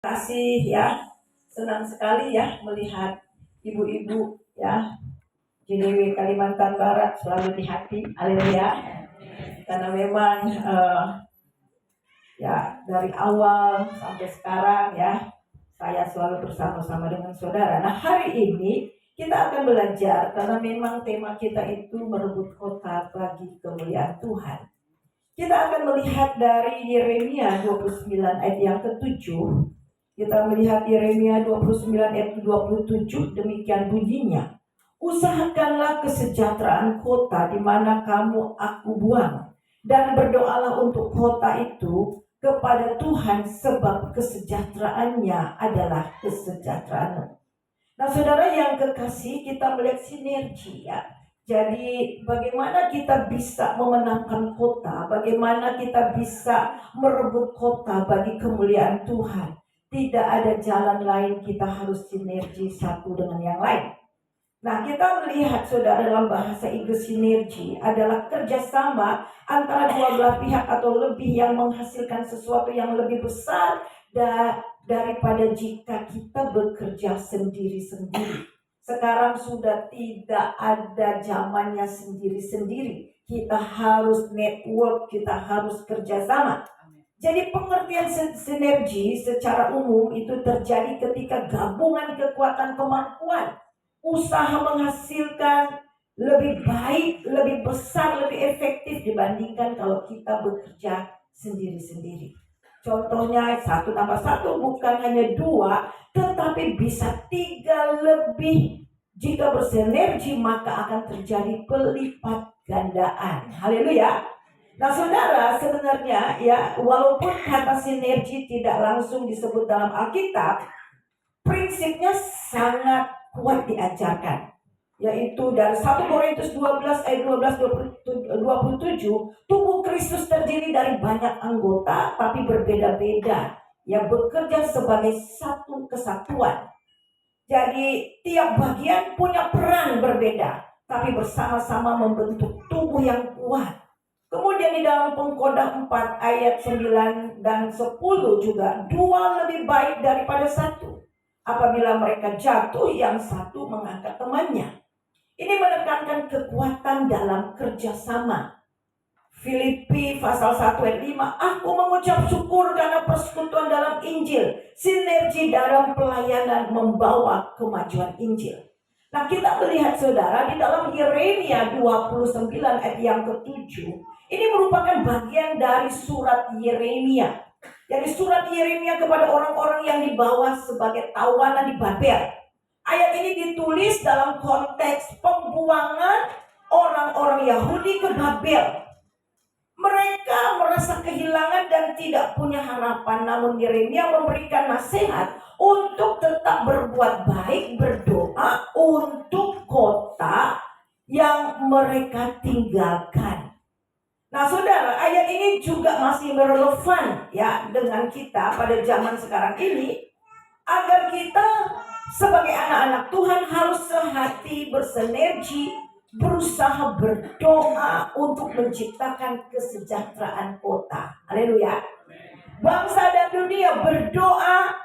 Kasih ya, senang sekali ya melihat ibu-ibu ya JDW Kalimantan Barat selalu di hati, haleluya. Karena memang ya dari awal sampai sekarang ya saya selalu bersama-sama dengan saudara. Nah, hari ini kita akan belajar karena memang tema kita itu merebut kota bagi kemuliaan Tuhan. Kita akan melihat dari Yeremia 29 ayat yang ke-7. Kita melihat Yeremia 29 ayat 27, demikian bunyinya. Usahakanlah kesejahteraan kota di mana kamu aku buang, dan berdoalah untuk kota itu kepada Tuhan sebab kesejahteraannya adalah kesejahteraanmu. Nah, saudara yang kekasih, kita melihat sinergi ya. Jadi bagaimana kita bisa memenangkan kota, bagaimana kita bisa merebut kota bagi kemuliaan Tuhan. Tidak ada jalan lain, kita harus sinergi satu dengan yang lain. Nah, kita melihat saudara dalam bahasa Inggris sinergi adalah kerjasama antara dua belah pihak atau lebih yang menghasilkan sesuatu yang lebih besar daripada jika kita bekerja sendiri-sendiri. Sekarang sudah tidak ada zamannya sendiri-sendiri. Kita harus network, kita harus kerjasama. Jadi pengertian sinergi secara umum itu terjadi ketika gabungan kekuatan kemampuan, usaha menghasilkan lebih baik, lebih besar, lebih efektif dibandingkan kalau kita bekerja sendiri-sendiri. Contohnya 1 tambah 1 bukan hanya 2, tetapi bisa 3 lebih. Jika bersinergi maka akan terjadi pelipat gandaan. Haleluya. Nah, saudara, sebenarnya ya, walaupun kata sinergi tidak langsung disebut dalam Alkitab, prinsipnya sangat kuat diajarkan. Yaitu dari 1 Korintus 12 ayat 12-27, tubuh Kristus terdiri dari banyak anggota tapi berbeda-beda yang bekerja sebagai satu kesatuan. Jadi tiap bagian punya peran berbeda tapi bersama-sama membentuk tubuh yang kuat. Kemudian di dalam Pengkhotbah 4 ayat 9 dan 10 juga, 2 lebih baik daripada 1. Apabila mereka jatuh, yang satu mengangkat temannya. Ini menekankan kekuatan dalam kerjasama. Filipi pasal 1 ayat 5, aku mengucap syukur karena persekutuan dalam Injil, sinergi dalam pelayanan membawa kemajuan Injil. Nah, kita melihat saudara di dalam Yeremia 29 ayat yang ke-7, ini merupakan bagian dari surat Yeremia. Jadi surat Yeremia kepada orang-orang yang dibawa sebagai tawanan di Babel. Ayat ini ditulis dalam konteks pembuangan orang-orang Yahudi ke Babel. Mereka merasa kehilangan dan tidak punya harapan. Namun Yeremia memberikan nasihat untuk tetap berbuat baik, berdoa untuk kota yang mereka tinggalkan. Nah, saudara, ayat ini juga masih relevan ya dengan kita pada zaman sekarang ini, agar kita sebagai anak-anak Tuhan harus sehati, bersinergi, berusaha berdoa untuk menciptakan kesejahteraan kota. Haleluya. Bangsa dan dunia berdoa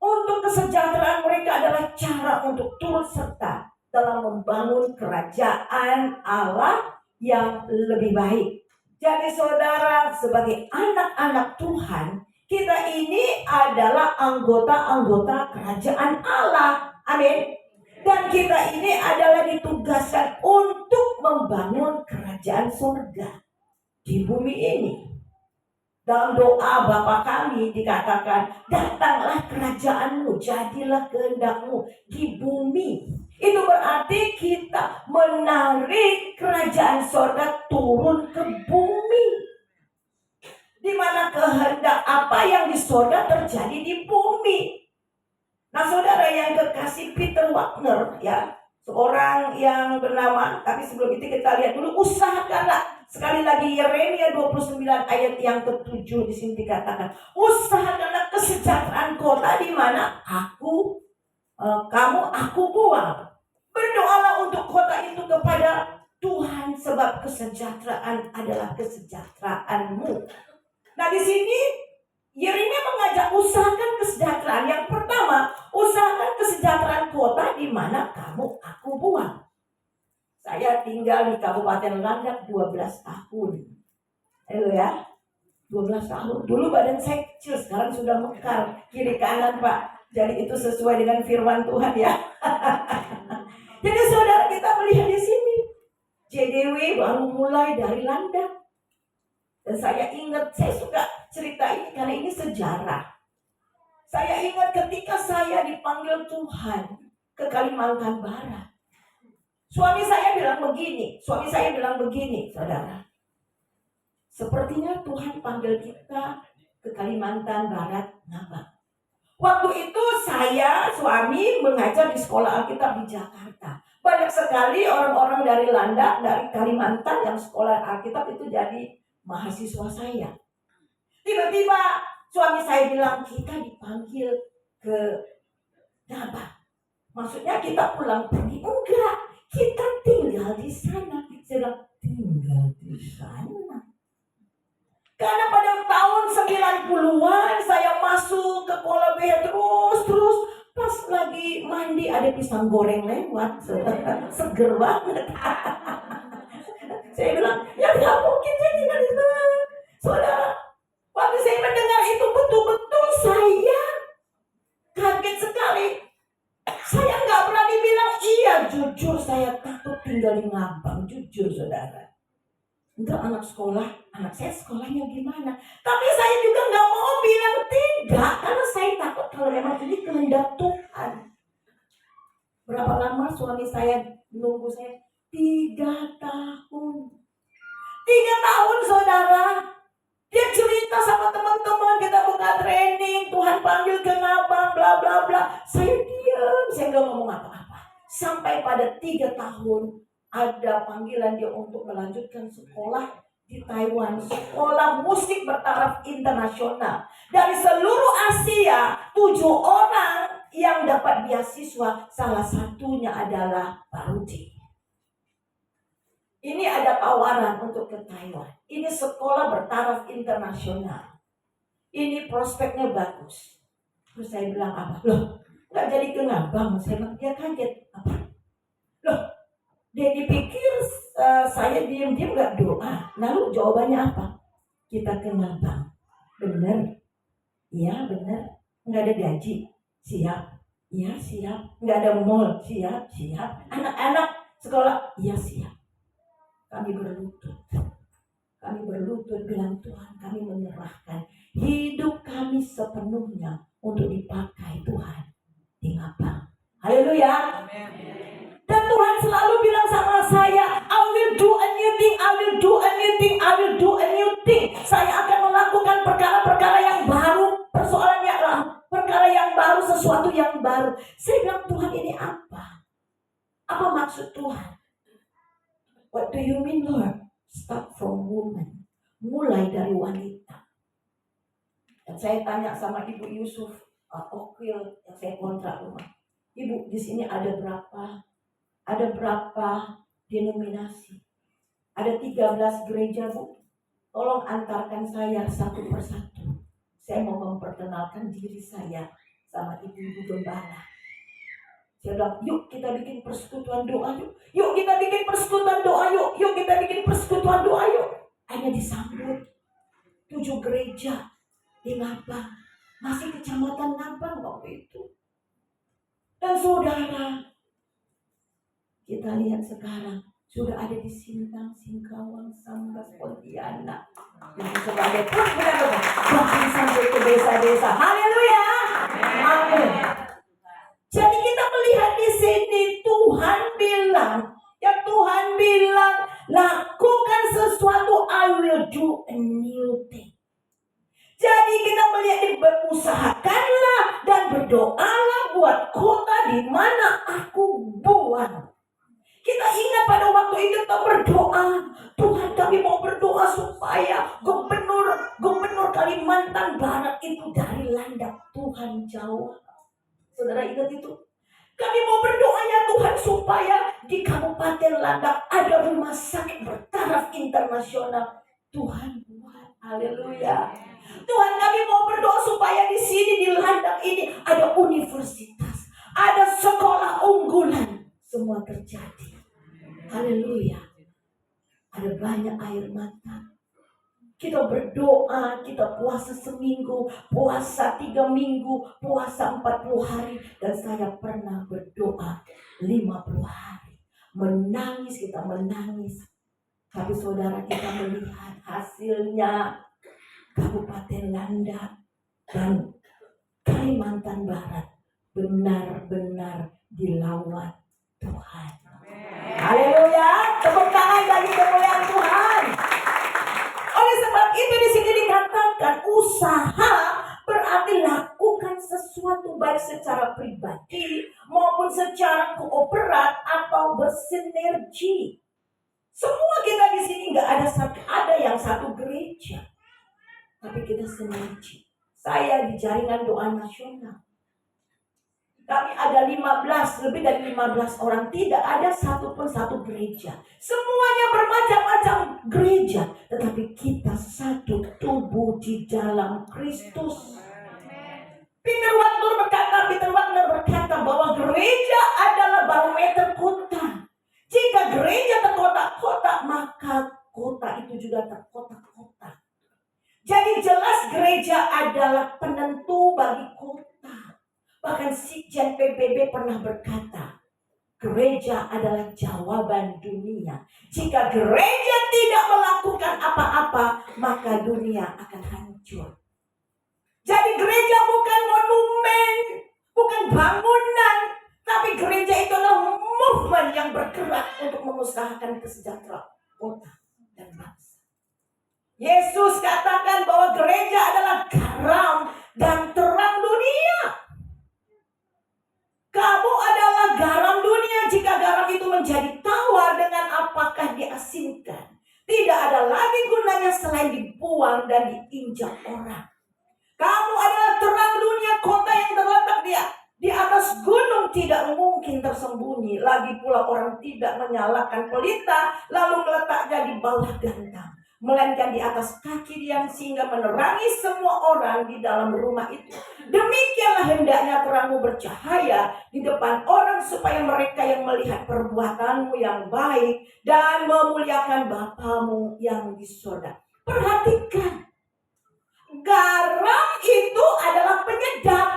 untuk kesejahteraan mereka adalah cara untuk turut serta dalam membangun kerajaan Allah yang lebih baik. Jadi saudara, sebagai anak-anak Tuhan, kita ini adalah anggota-anggota kerajaan Allah. Amin. Dan kita ini adalah ditugaskan untuk membangun kerajaan surga di bumi ini. Dalam doa Bapa kami dikatakan, datanglah kerajaanmu, jadilah kehendakmu di bumi. Itu berarti kita menarik kerajaan surga turun ke bumi. Di mana kehendak apa yang di surga terjadi di bumi. Nah, saudara yang kekasih, Peter Wagner ya, seorang yang bernama, tapi sebelum itu kita lihat dulu, usahakanlah. Sekali lagi Yeremia 29 ayat yang ke-7 di sini dikatakan, usahakanlah kesejahteraan kota di mana aku buang. Berdoalah untuk kota itu kepada Tuhan sebab kesejahteraan adalah kesejahteraanmu. Nah, di sini Yeremia mengajak usahakan kesejahteraan. saya tinggal di Kabupaten Landak 12 tahun. Halo ya, 12 tahun. Dulu badan saya kecil, sekarang sudah mekar kiri kanan Pak. Jadi itu sesuai dengan firman Tuhan ya. Jadi saudara, kita melihat di sini JDW baru mulai dari Landak. Dan saya ingat, saya suka cerita ini karena ini sejarah. Saya ingat ketika saya dipanggil Tuhan ke Kalimantan Barat. Suami saya bilang begini, saudara. Sepertinya Tuhan panggil kita ke Kalimantan Barat, Ngabang. Waktu itu saya, suami mengajar di sekolah Alkitab di Jakarta. Banyak sekali orang-orang dari Landak, dari Kalimantan yang sekolah Alkitab itu jadi mahasiswa saya. Tiba-tiba suami saya bilang, kita dipanggil ke Ngabang. Maksudnya kita pulang pergi? Enggak, kita tinggal di sana. Saya bilang, tinggal di sana. Karena pada tahun 90-an saya masuk ke Kuala Bea terus pas lagi mandi ada pisang goreng lewat, seger banget. Saya bilang, ya nggak mungkin saya tinggal di sana. Saudara, waktu saya mendengar itu betul-betul saya kaget sekali. Saya nggak berani bilang iya, jujur saya takut tinggal di Ngabang, jujur saudara. Enggak, anak saya sekolahnya gimana? Tapi saya juga nggak mau bilang tidak, karena saya takut kalau memang ini kehendak Tuhan. Berapa lama suami saya menunggu saya? 3 tahun. 3 tahun saudara. Dia cerita sama teman-teman, kita buka training, Tuhan panggil ke Ngabang, bla bla bla. Saya diam, saya nggak ngomong apa-apa. Sampai pada 3 tahun ada panggilan dia untuk melanjutkan sekolah di Taiwan, sekolah musik bertaraf internasional. Dari seluruh Asia, 7 orang yang dapat beasiswa, salah satunya adalah Pak Rudi. Ini ada tawaran untuk ke Taiwan. Ini sekolah bertaraf internasional. Ini prospeknya bagus. Terus saya bilang apa? Loh, nggak jadi ke Ngabang. Saya bilang, dia kaget. Apa? Loh, dia dipikir saya diam-diam nggak doa. Lalu jawabannya apa? Kita ke Ngabang. Bener? Iya bener. Nggak ada gaji? Siap. Iya siap. Nggak ada mall? Siap. Anak-anak sekolah? Iya siap. Kami berlutut bilang, Tuhan, kami menyerahkan hidup kami sepenuhnya untuk dipakai Tuhan di Ngabang. Haleluya. Dan Tuhan selalu bilang sama saya, I will do a new thing, I will do a new thing, I will do a new thing. Saya akan melakukan perkara-perkara yang baru, persoalannya adalah perkara yang baru, sesuatu yang baru. Saya bilang, Tuhan ini apa? Apa maksud Tuhan? What do you mean, Lord? Start from woman. Mulai dari wanita. Dan saya tanya sama Ibu Yusuf, Okil yang saya kontrak rumah. Ibu, di sini ada berapa? Ada berapa denominasi? Ada 13 gereja, Bu. Tolong antarkan saya satu persatu. Saya mau memperkenalkan diri saya sama ibu-ibu gembala. Saya bilang, yuk kita bikin persekutuan doa yuk. Yuk kita bikin persekutuan doa yuk. Yuk kita bikin persekutuan doa yuk. Hanya disambut 7 gereja di Ngabang. Masih kecamatan Ngabang waktu itu. Dan saudara, kita lihat sekarang sudah ada di Sintang, Singkawang, Sambas, Pontianak. Yang sebagai bahkan sampai ke desa-desa. Haleluya. Amin. Jadi kita melihat di sini Tuhan bilang, lakukan sesuatu, I will do a new thing. Jadi kita melihat ini, berusahakanlah dan berdoalah buat kota di mana aku buang. Kita ingat pada waktu itu kita berdoa, Tuhan kami mau berdoa supaya gubernur Kalimantan Barat itu dari Landak. Tuhan jawab. Saudara ingat itu? Kami mau berdoa ya Tuhan supaya di Kabupaten Landak ada rumah sakit bertaraf internasional. Tuhan buat. Haleluya. Tuhan kami mau berdoa supaya di sini di Landak ini ada universitas, ada sekolah unggulan. Semua terjadi. Haleluya. Haleluya. Ada banyak air mata. Kita berdoa, kita puasa seminggu, puasa 3 minggu, puasa 40 hari. Dan saya pernah berdoa 50 hari. Menangis, kita menangis. Tapi saudara, kita melihat hasilnya. Kabupaten Landak dan Kalimantan Barat benar-benar dilawat Tuhan. Haleluya, tepuk tangan bagi kemuliaan Tuhan. Oleh sebab itu di sini dikatakan usaha berarti lakukan sesuatu baik secara pribadi maupun secara kooperat atau bersinergi. Semua kita di sini nggak ada yang satu gereja, tapi kita sinergi. Saya di jaringan doa nasional. Kami ada lebih dari 15 orang. Tidak ada satupun satu gereja. Semuanya bermacam-macam gereja. Tetapi kita satu tubuh di dalam Kristus. Peter Wagner berkata bahwa gereja adalah barometer kota. Jika gereja terkotak-kotak, maka kota itu juga terkotak-kotak. Jadi jelas gereja adalah penentu bagi kota. Bahkan Sekjen PBB pernah berkata, gereja adalah jawaban dunia. Jika gereja tidak melakukan apa-apa, maka dunia akan hancur. Jadi gereja bukan monumen, bukan bangunan, tapi gereja itu adalah movement yang bergerak untuk mengusahakan kesejahteraan kota dan bangsa. Yesus katakan bahwa gereja adalah garam dan terang dunia. Kamu adalah garam dunia. Jika garam itu menjadi tawar, dengan apakah diasinkan? Tidak ada lagi gunanya selain dibuang dan diinjak orang. Kamu adalah terang dunia. Kota yang terletak di atas gunung tidak mungkin tersembunyi. Lagi pula orang tidak menyalakan pelita lalu meletaknya di bawah gentang, melainkan di atas kaki dia sehingga menerangi semua orang di dalam rumah itu. Demikianlah hendaknya terangmu bercahaya di depan orang supaya mereka yang melihat perbuatanmu yang baik dan memuliakan Bapamu yang di surga. Perhatikan, garam itu adalah penyedap.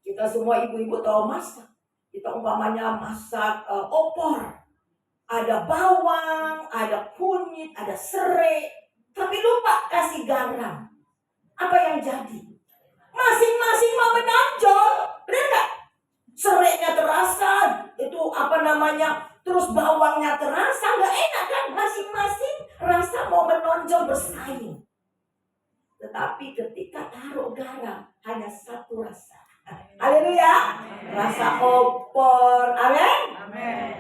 Kita semua ibu-ibu tahu masak. Kita umpamanya masak opor. Ada bawang, ada kunyit, ada serai. Tapi lupa kasih garam. Apa yang jadi? Masing-masing mau menonjol. Benar gak? Serainya terasa. Terus bawangnya terasa. Gak enak kan? Masing-masing rasa mau menonjol bersaing. Tetapi ketika taruh garam, hanya satu rasa. Haleluya. Rasa opor. Amin.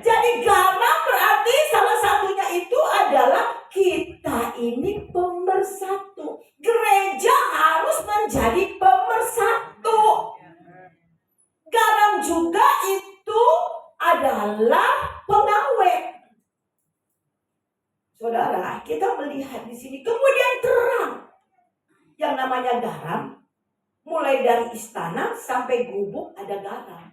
Jadi garam berarti salah satunya itu adalah kita ini pemersatu. Gereja harus menjadi pemersatu. Garam juga itu adalah pengawet. Saudara, kita melihat di sini kemudian terang. Yang namanya garam, mulai dari istana sampai gubuk ada garam.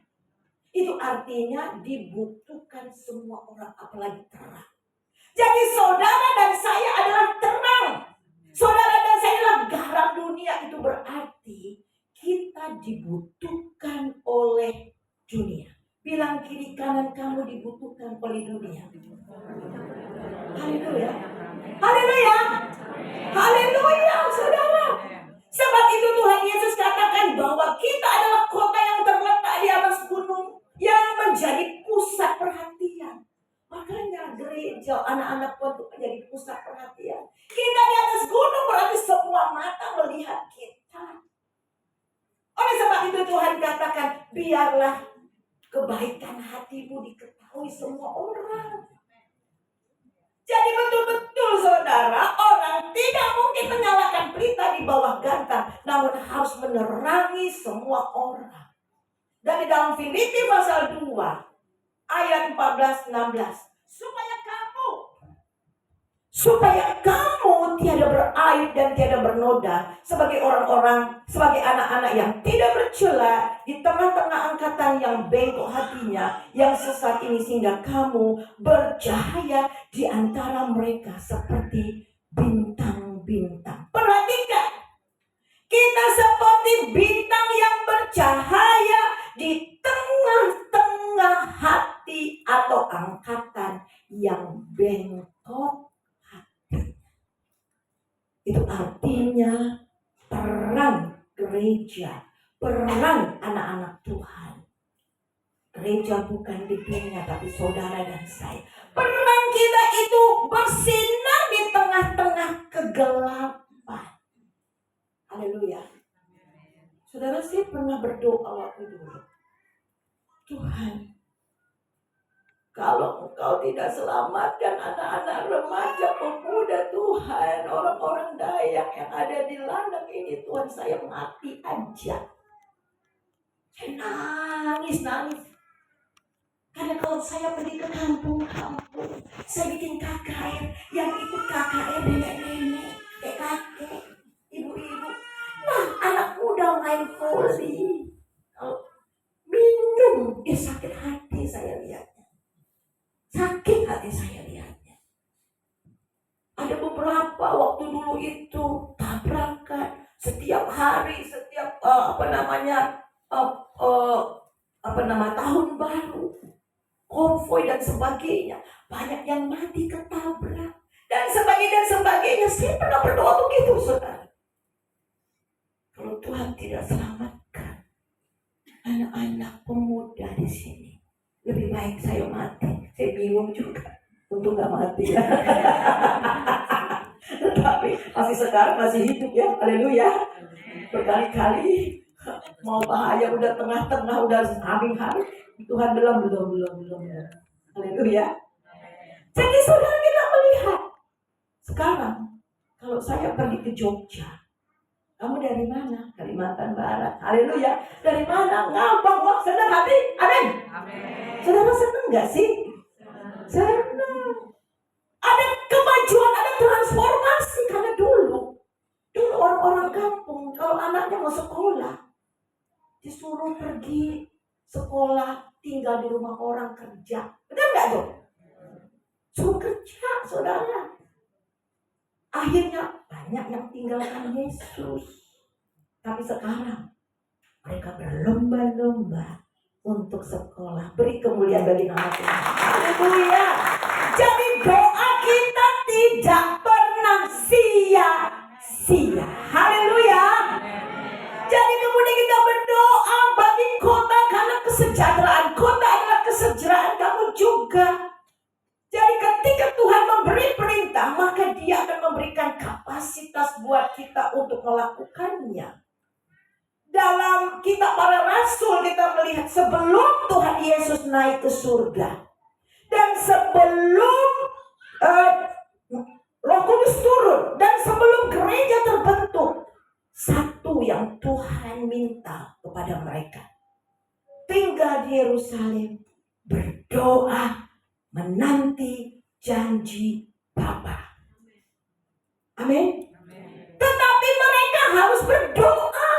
Itu artinya dibutuhkan semua orang, apalagi terang. Jadi saudara dan saya adalah terang. Saudara dan saya adalah garam dunia. Itu berarti kita dibutuhkan oleh dunia. Bilang kiri kanan, kamu dibutuhkan oleh dunia. Haleluya. Haleluya. Haleluya, saudara. Sebab itu Tuhan Yesus katakan bahwa kita adalah kota yang terletak di atas gunung yang menjadi pusat perhatian. Makanya gereja, anak-anak Tuhan itu menjadi pusat perhatian. Kita di atas gunung berarti semua mata melihat kita. Oleh sebab itu Tuhan katakan, biarlah kebaikan hatimu diketahui semua orang. Jadi betul-betul saudara, orang tidak mungkin menyalakan pelita di bawah gantang, namun harus menerangi semua orang. Dan di dalam Filipi pasal 2 ayat 14-16, supaya supaya kamu tiada beraib dan tiada bernoda sebagai orang-orang, sebagai anak-anak yang tidak bercela di tengah-tengah angkatan yang bengkok hatinya, yang sesat ini, sehingga kamu bercahaya di antara mereka seperti bintang-bintang. Perhatikan, kita seperti bintang yang bercahaya di tengah-tengah hati atau angkatan yang bengkok. Itu artinya peran gereja, peran anak-anak Tuhan. Gereja bukan di dunia, tapi saudara dan saya. Peran kita itu bersinar di tengah-tengah kegelapan. Haleluya. Saudara, saya pernah berdoa waktu dulu. Tuhan, kalau Engkau tidak selamatkan anak-anak remaja, pemuda Tuhan, orang-orang Dayak yang ada di ladang ini, Tuhan, saya mati aja. Saya nangis. Karena kalau saya pergi ke kampung-kampung, saya bikin KKR, yang ikut KKR nenek-nenek, kakek, ibu-ibu. Nah, anak muda main voli, minum, sakit hati saya lihatnya. Sakit hati saya lihatnya. Ada beberapa waktu dulu itu tabrakan setiap hari, setiap tahun baru, konvoi dan sebagainya. Banyak yang mati ketabrak dan sebagainya. Saya pernah berdoa begitu, saudara. Kalau Tuhan tidak selamatkan anak-anak pemuda di sini, lebih baik saya mati. Saya bingung juga untuk gak mati. Tetapi masih sekarang masih hidup ya. Haleluya. Berkali-kali mau bahaya, udah tengah-tengah, udah habis. Tuhan belum. Haleluya. Jadi saudara, kita melihat sekarang kalau saya pergi ke Jogja, kamu dari mana? Kalimantan Barat. Haleluya. Dari mana? Ngambang, wah, senang hati. Amin. Saudara senang gak sih? Senang. Ada kemajuan, ada transformasi. Karena dulu orang-orang kampung, kalau anaknya mau sekolah, disuruh pergi sekolah, tinggal di rumah orang kerja. Benar gak tuh? Suruh kerja, saudara. Akhirnya banyak yang tinggalkan Yesus. Tapi sekarang mereka berlomba-lomba untuk sekolah. Beri kemuliaan bagi nama Tuhan. Haleluya. Jadi doa kita tidak pernah sia-sia. Haleluya. Jadi kemudian kita berdoa bagi kota, karena kesejahteraan kota adalah kesejahteraan kamu juga. Jadi ketika Tuhan memberi perintah, maka Dia akan memberikan kapasitas buat kita untuk melakukannya. Dalam kitab Para Rasul kita melihat sebelum Tuhan Yesus naik ke surga dan sebelum Roh Kudus turun dan sebelum gereja terbentuk, satu yang Tuhan minta kepada mereka: tinggal di Yerusalem, berdoa, menanti janji Bapa. Amin. Tetapi mereka harus berdoa.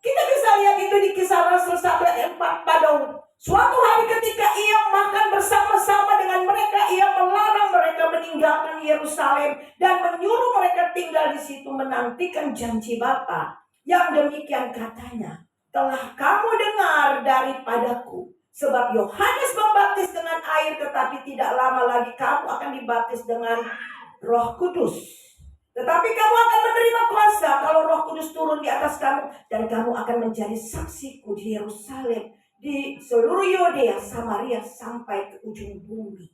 Kita bisa lihat itu di Kisah Rasul 1:4. Pada suatu hari ketika ia makan bersama-sama dengan mereka, ia melarang mereka meninggalkan Yerusalem dan menyuruh mereka tinggal di situ menantikan janji Bapa. Yang demikian katanya, telah kamu dengar daripadaku, sebab Yohanes membaptis dengan air, tetapi tidak lama lagi kamu akan dibaptis dengan Roh Kudus. Tetapi kamu akan menerima kuasa kalau Roh Kudus turun di atas kamu, dan kamu akan menjadi saksiku di Yerusalem, di seluruh Yudea, Samaria, sampai ke ujung bumi.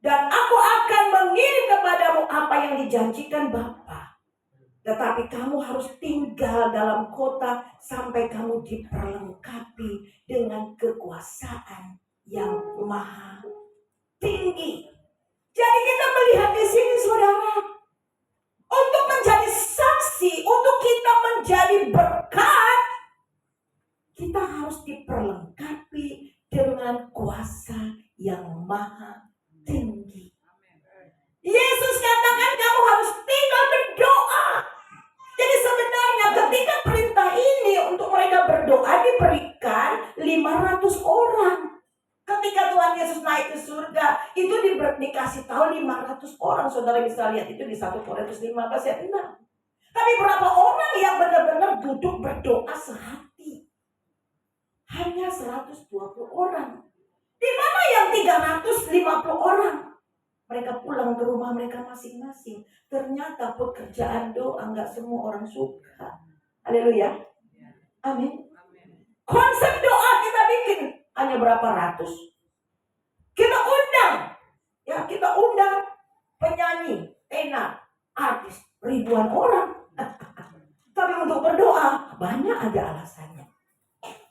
Dan aku akan mengirim kepadamu apa yang dijanjikan Bapa. Tetapi kamu harus tinggal dalam kota sampai kamu diperlengkapi dengan kekuasaan yang maha tinggi. Jadi kita melihat di sini, saudara, untuk menjadi saksi, untuk kita menjadi berkat, kita harus diperlengkapi dengan kuasa yang maha tinggi. naik ke surga. Itu dikasih tahu 500 orang. Saudara bisa lihat itu di 1 Korintus 15 ayat 6. Tapi berapa orang yang benar-benar duduk berdoa sehati? Hanya 120 orang. Di mana yang 350 orang? Mereka pulang ke rumah mereka masing-masing. Ternyata pekerjaan doa nggak semua orang suka. Haleluya. Amin. Konsep doa kita bikin hanya berapa ratus. Kita undang penyanyi, tenar, artis, ribuan orang. Tapi untuk berdoa banyak aja alasannya.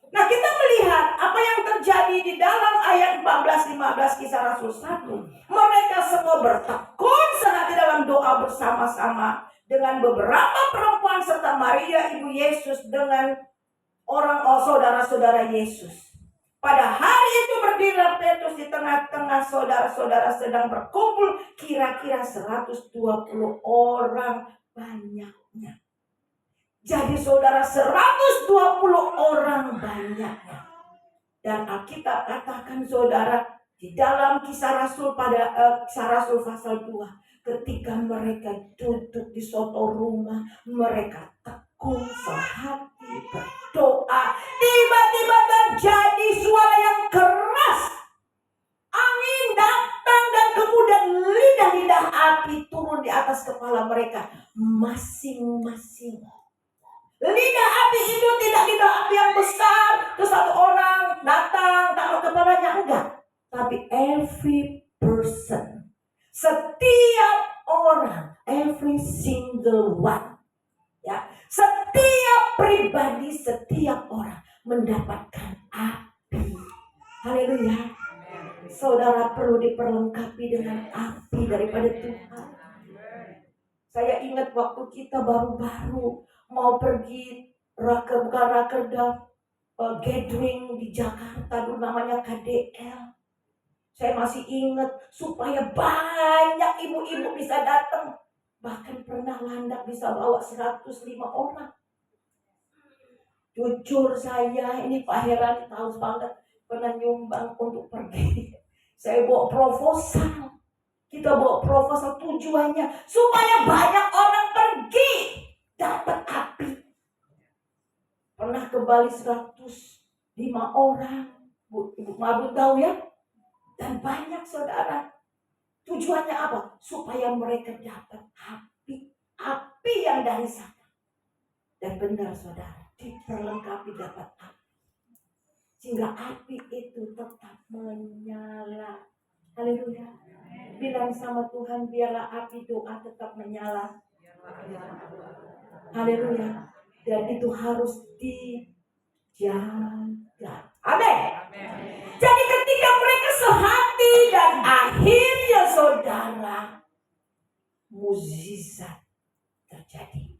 Nah, kita melihat apa yang terjadi di dalam ayat 14-15 Kisah Rasul 1. Mereka semua bertekun sehati dalam doa bersama-sama dengan beberapa perempuan serta Maria ibu Yesus dengan saudara-saudara Yesus. Pada hari itu berdirilah Petrus di tengah-tengah saudara-saudara sedang berkumpul, kira-kira 120 orang banyaknya. Jadi saudara, 120 orang banyaknya. Dan Alkitab katakan saudara, di dalam Kisah Rasul Kisah Rasul pasal 2, ketika mereka duduk di suatu rumah, mereka tekun sehati berdoa, tiba-tiba terjadi suara yang keras. Angin datang dan kemudian lidah-lidah api turun di atas kepala mereka masing-masing. Lidah api itu tidak lidah api yang besar, terus satu orang datang taruh kepalanya, enggak. Tapi every person, setiap orang, every single one, ya, setiap pribadi, setiap orang mendapatkan api. Haleluya. Saudara perlu diperlengkapi dengan api daripada Tuhan. Saya ingat waktu kita baru-baru mau pergi rakerda gathering di Jakarta, dulu namanya KDL. Saya masih ingat, supaya banyak ibu-ibu bisa datang. Bahkan pernah Landak bisa bawa 105 orang. Jujur saya, ini Pak Heran tahu banget, pernah nyumbang untuk pergi. Saya bawa proposal. Kita bawa proposal, tujuannya supaya banyak orang pergi dapat api. Pernah ke Bali 105 orang. Ibu Mabut tahu ya? Dan banyak saudara. Tujuannya apa? Supaya mereka dapat api. Api yang dari sana. Dan benar saudara, diperlengkapi dapat api. Sehingga api itu tetap menyala. Haleluya. Bilang sama Tuhan, biarlah api doa tetap menyala. Haleluya. Dan itu harus dijaga. Amin. Jadi ketika mereka sehati dan akhirnya saudara, mukjizat terjadi.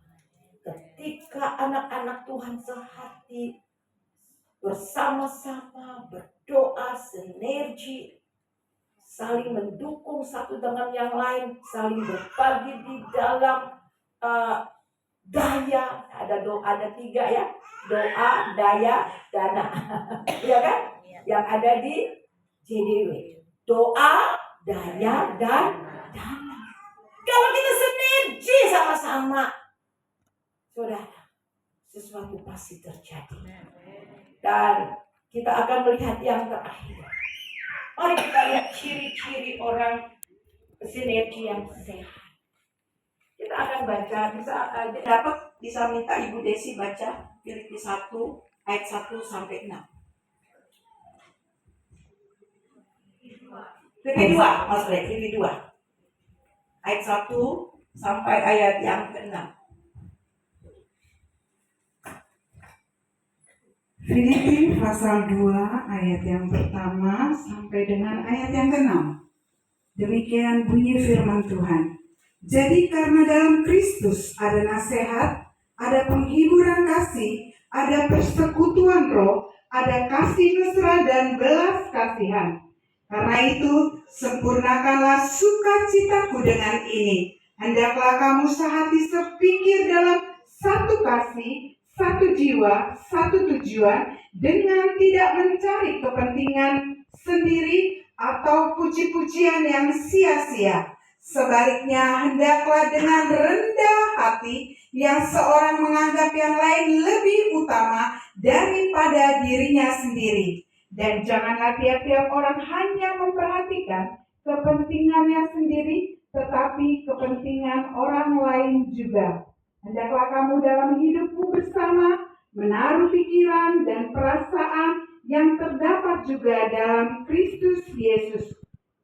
Ketika anak-anak Tuhan sehati, bersama-sama berdoa, sinergi, saling mendukung satu dengan yang lain, saling berbagi di dalam daya. Ada 3 ya, doa, daya, dana. Iya kan? Yang ada di JDW. Doa, daya, dan dana. Kalau kita sinergi sama-sama, saudara, sesuatu pasti terjadi. Dan kita akan melihat yang terakhir. Mari kita lihat ciri-ciri orang sinergi yang sehat. Kita akan baca, bisa minta Ibu Desi baca Filipi 1 ayat 1 sampai 6. Filipi 2, Mas Bre, Filipi 2 ayat 1 sampai ayat yang ke-6. Filipi pasal 2 ayat yang pertama sampai dengan ayat yang ke-6. Demikian bunyi firman Tuhan. Jadi karena dalam Kristus ada nasihat, ada penghiburan kasih, ada persekutuan roh, ada kasih mesra dan belas kasihan. Karena itu sempurnakanlah sukacitaku dengan ini. Hendaklah kamu sehati sepikir dalam satu kasih, satu jiwa, satu tujuan, dengan tidak mencari kepentingan sendiri atau puji-pujian yang sia-sia. Sebaliknya, hendaklah dengan rendah hati yang seorang menganggap yang lain lebih utama daripada dirinya sendiri. Dan janganlah tiap-tiap orang hanya memperhatikan kepentingannya sendiri, tetapi kepentingan orang lain juga. Hendaklah kamu dalam hidupmu bersama menaruh pikiran dan perasaan yang terdapat juga dalam Kristus Yesus,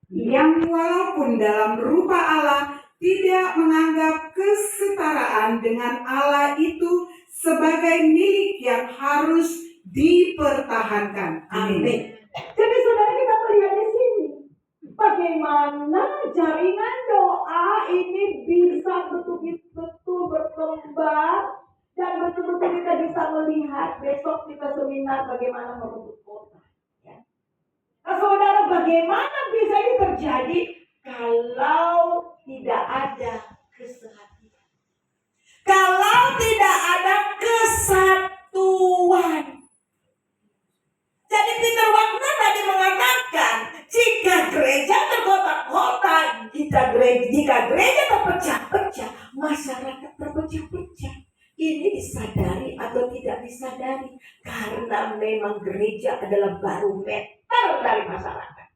yang walaupun dalam rupa Allah tidak menganggap kesetaraan dengan Allah itu sebagai milik yang harus dipertahankan. Amin. Jadi saudara, kita melihat di sini bagaimana jaringan doa ini bisa betul-betul berkembang dan betul-betul kita bisa melihat besok kita seminar bagaimana merebut kota. Ya. Nah saudara, bagaimana bisa ini terjadi kalau tidak ada kesehatan? Kalau tidak ada kesatuan. Jadi Peter Wagner tadi mengatakan, jika gereja terkotak-kotak, jika gereja terpecah-pecah, masyarakat terpecah-pecah. Ini disadari atau tidak disadari, karena memang gereja adalah barometer dari masyarakat.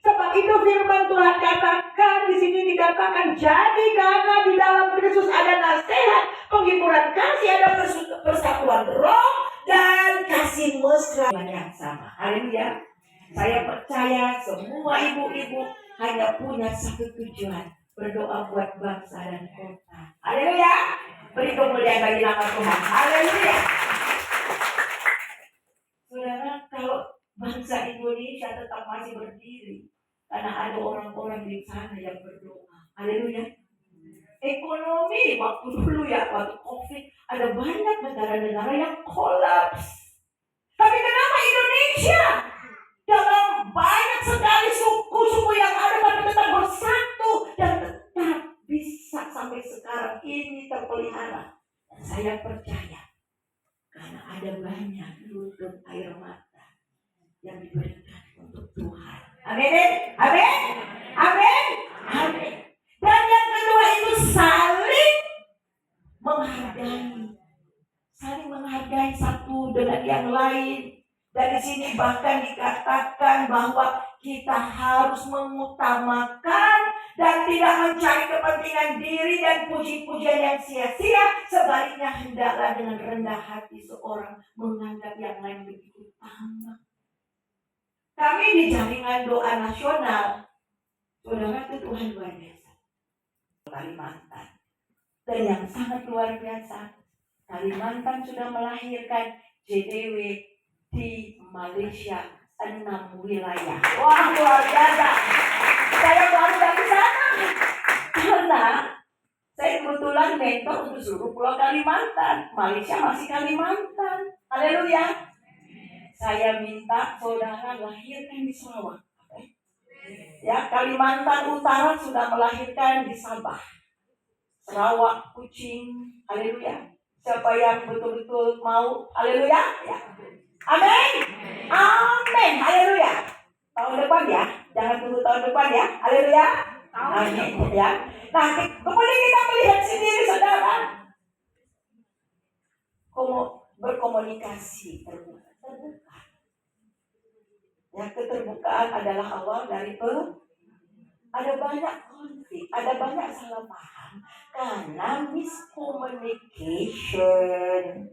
Sebab itu firman Tuhan katakan di sini, dikatakan, jadi karena di dalam Kristus ada nasihat, penghiburan kasih, ada persatuan roh dan kasih mesra yang sama. Haleluya. Saya percaya semua ibu-ibu hanya punya satu tujuan, berdoa buat bangsa dan kota. Haleluya. Beri kemuliaan bagi nama Tuhan. Haleluya. Saudara, kalau bangsa Indonesia tetap masih berdiri, karena ada orang-orang di sana yang berdoa. Haleluya. Ekonomi waktu dulu ya, waktu COVID, ada banyak negara-negara yang kolaps. Tapi kenapa Indonesia dalam banyak sekali suku-suku yang ada tapi tetap bersatu dan tetap bisa sampai sekarang ini terpelihara? Dan saya percaya karena ada banyak lutut air mata yang diberikan untuk Tuhan. Amin. Amin. Amin. Amin. Dan yang kedua itu saling menghargai satu dengan yang lain. Dari sini bahkan dikatakan bahwa kita harus mengutamakan dan tidak mencari kepentingan diri dan puji-pujian yang sia-sia. Sebaliknya hendaklah dengan rendah hati seorang menganggap yang lain lebih utama. Kami di jaringan doa nasional, saudara, itu Tuhan luar biasa. Kalimantan. Dan yang sangat luar biasa, Kalimantan sudah melahirkan JDW di Malaysia 6 wilayah. Wah, luar biasa. Saya baru dari sana. Karena saya kebetulan mentor untuk seluruh pulau Kalimantan. Malaysia masih Kalimantan. Haleluya. Saya minta saudara lahirkan di Sarawak. Ya, Kalimantan Utara sudah melahirkan di Sabah, Sarawak, Kuching. Haleluya. Siapa yang betul-betul mau? Haleluya. Ya. Amin. Amin. Haleluya. Tahun depan ya. Jangan tunggu tahun depan ya. Haleluya. Amin. Ya. Nah, kemudian kita melihat sendiri saudara. Berkomunikasi terbuka. Yang keterbukaan adalah awal dari ada banyak konflik, ada banyak salah paham karena miscommunication.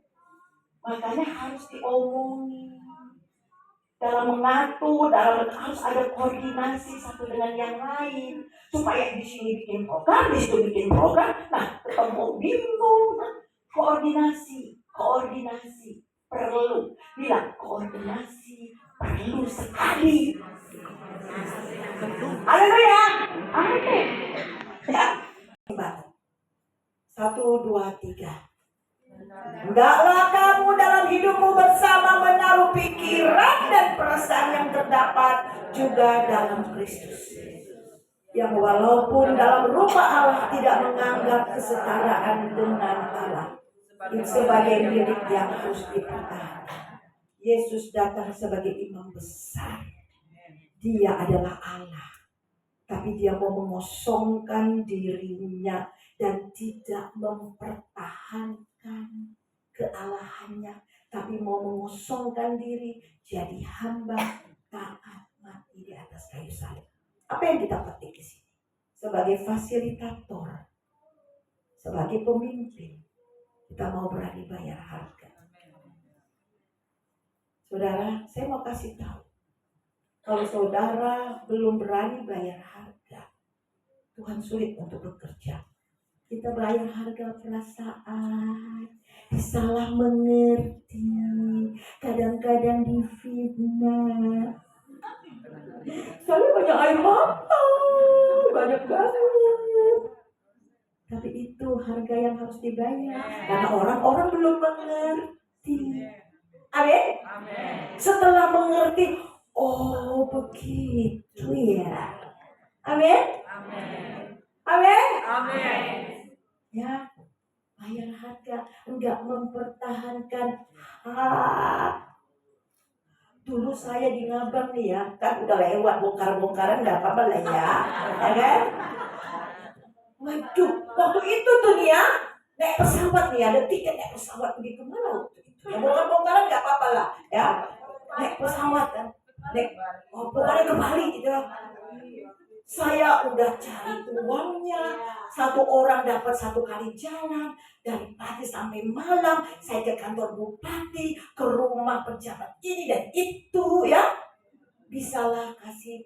Makanya harus diomongin. Dalam mengatur, harus ada koordinasi satu dengan yang lain supaya di sini bikin program, di situ bikin program. Nah, ketemu bingung. Koordinasi perlu. Bilang koordinasi perlu sekali. Haleluya. Amin. Ya. 1, 2, 3. Hendaklah kamu dalam hidupmu bersama menaruh pikiran dan perasaan yang terdapat juga dalam Kristus, yang walaupun dalam rupa Allah tidak menganggap kesetaraan dengan Allah itu sebagai milik yang harus dipertahankan. Yesus datang sebagai imam besar. Dia adalah Allah. Tapi dia mau mengosongkan dirinya dan tidak mempertahankan kealahannya. Tapi mau mengosongkan diri jadi hamba taat mati di atas kayu salib. Apa yang kita petik di sini? Sebagai fasilitator, sebagai pemimpin, kita mau berani bayar harga. Saudara, saya mau kasih tahu. Kalau saudara belum berani bayar harga, Tuhan sulit untuk bekerja. Kita bayar harga perasaan, salah mengerti, kadang-kadang difitnah. Saya banyak air mata, banyak banget. Tapi itu harga yang harus dibayar, karena orang-orang belum mengerti. Amin. Setelah mengerti, oh begitu ya. Amin. Amin. Ya, bayar harga, enggak mempertahankan. Dulu saya di Ngabang nih ya, kan udah lewat bongkar-bongkaran, nggak apa-apa lah ya, ya kan? Waduh, waktu itu tuh nih ya, naik pesawat nih, ada tiket naik pesawat pergi kemana waktu itu? Ya bongkar-bongkaran nggak apa-apa lah, ya. Naik pesawat kan, pokoknya ke Bali gitu. Saya udah cari uangnya, satu orang dapat 1 kali jalan, dari pagi sampai malam, saya ke kantor bupati, ke rumah pejabat ini dan itu ya, bisalah kasih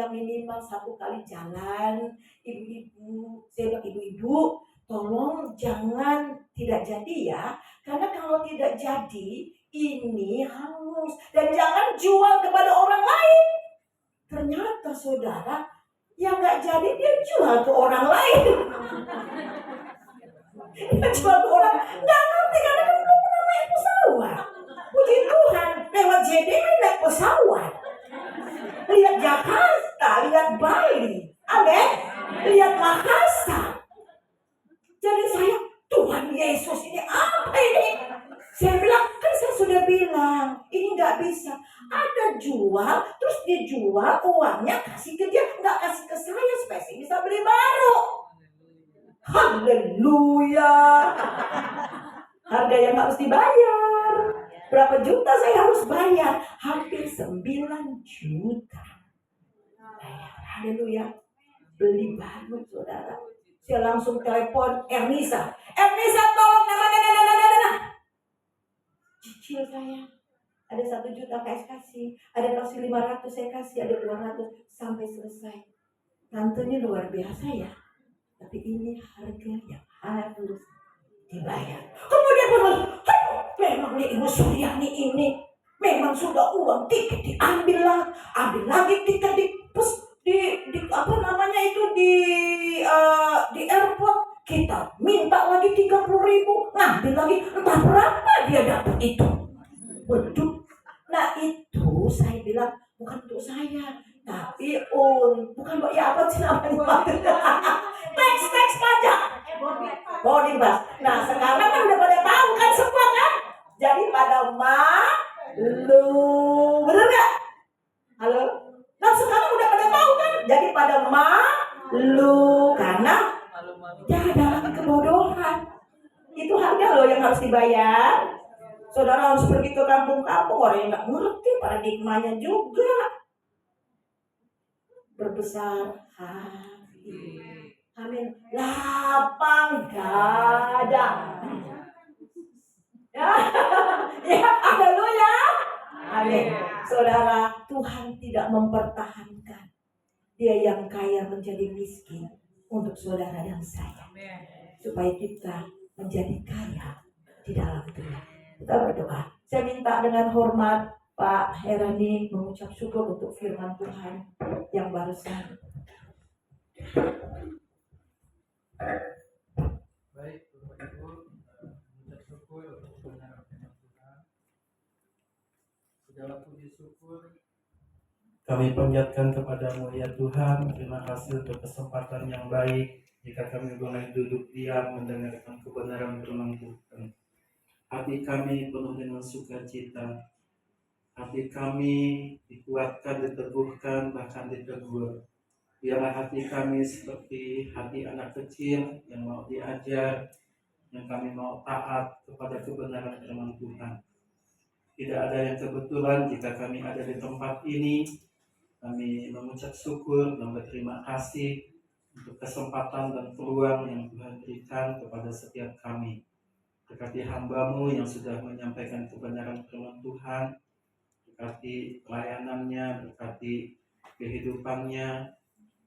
minimal 1 kali jalan. Ibu-ibu, saya bilang ibu-ibu, tolong jangan tidak jadi ya, karena kalau tidak jadi ini hangus dan jangan jual kepada orang lain. Ternyata saudara, yang gak jadi dia jual ke orang lain. Dia jual ke orang, gak ngerti karena kan belum pernah naik pesawat. Puji Tuhan, lewat JDM naik pesawat. Lihat Jakarta, lihat Bali, amin. Lihat Makassar. Jadi saya, Tuhan Yesus ini apa ini? Saya bilang, kan saya sudah bilang, ini gak bisa. Ada jual, terus dia jual uangnya kasih ke dia, nggak kasih ke saya supaya saya bisa beli baru. Haleluya. Harga yang harus dibayar. Berapa juta saya harus bayar? Hampir 9 juta. Haleluya. Beli baru saudara. Saya langsung telepon Ernisa. Ernisa tolong cicil saya. Ada 1 juta kasih, ada kasih 500 saya kasih, ada 200 sampai selesai. Tantenya luar biasa ya. Tapi ini harga yang harus dibayar. Kemudian memang nih Ibu Suryani ini memang sudah uang tiket diambil lah, ambil lagi tiket di airport. Kita minta lagi 30.000, ngambil lagi entah berapa dia dapat itu. Waduh, nah itu saya bilang bukan untuk saya, tapi bukan ya apa sih namanya? Teks pajak, boarding pass. Nah sekarang kan udah pada tahu kan semua kan, jadi pada malu, bener nggak? Halo? Nah sekarang udah pada tahu kan, jadi pada malu karena ya dalam kebodohan. Itu harga loh yang harus dibayar. Saudara harus pergi ke kampung-kampung, orang yang nggak ngerti paradigmanya juga. Berbesar hati. Amin. Lapang dada. Ya, ya, haleluya. Amin. Saudara, Tuhan tidak mempertahankan dia yang kaya menjadi miskin untuk saudara dan saya. Supaya kita menjadi kaya di dalam Tuhan. Kita berdoa. Saya minta dengan hormat Pak Herani mengucap syukur untuk firman Tuhan yang barusan. Baik, Bapak Ibu, mengucap syukur untuk kebenaran firman Tuhan. Segala puji syukur kami panjatkan kepadamu ya Tuhan. Terima kasih untuk kesempatan yang baik jika kami boleh duduk diam mendengarkan kebenaran firman Tuhan. Hati kami penuh dengan sukacita hati kami dikuatkan, diteguhkan, bahkan ditegur. Biarlah hati kami seperti hati anak kecil yang mau diajar, yang kami mau taat kepada kebenaran firman Tuhan. Tidak ada yang kebetulan jika kami ada di tempat ini. Kami mengucap syukur dan berterima kasih untuk kesempatan dan peluang yang Tuhan berikan kepada setiap kami. Berkati hamba-Mu yang sudah menyampaikan kebenaran firman Tuhan, berkati pelayanannya, berkati kehidupannya.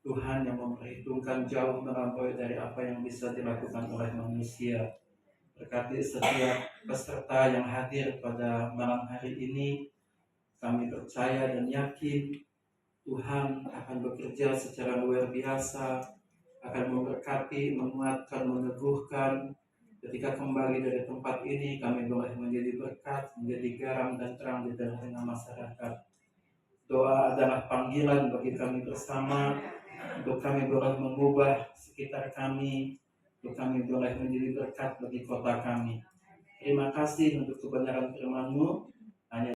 Tuhan yang memperhitungkan jauh melampaui dari apa yang bisa dilakukan oleh manusia. Berkati setiap peserta yang hadir pada malam hari ini. Kami percaya dan yakin Tuhan akan bekerja secara luar biasa, akan memberkati, menguatkan, meneguhkan. Ketika kembali dari tempat ini, kami boleh menjadi berkat, menjadi garam dan terang di tengah-tengah masyarakat. Doa adalah panggilan bagi kami bersama, untuk kami boleh mengubah sekitar kami, untuk kami boleh menjadi berkat bagi kota kami. Terima kasih untuk kebenaran firman-Mu.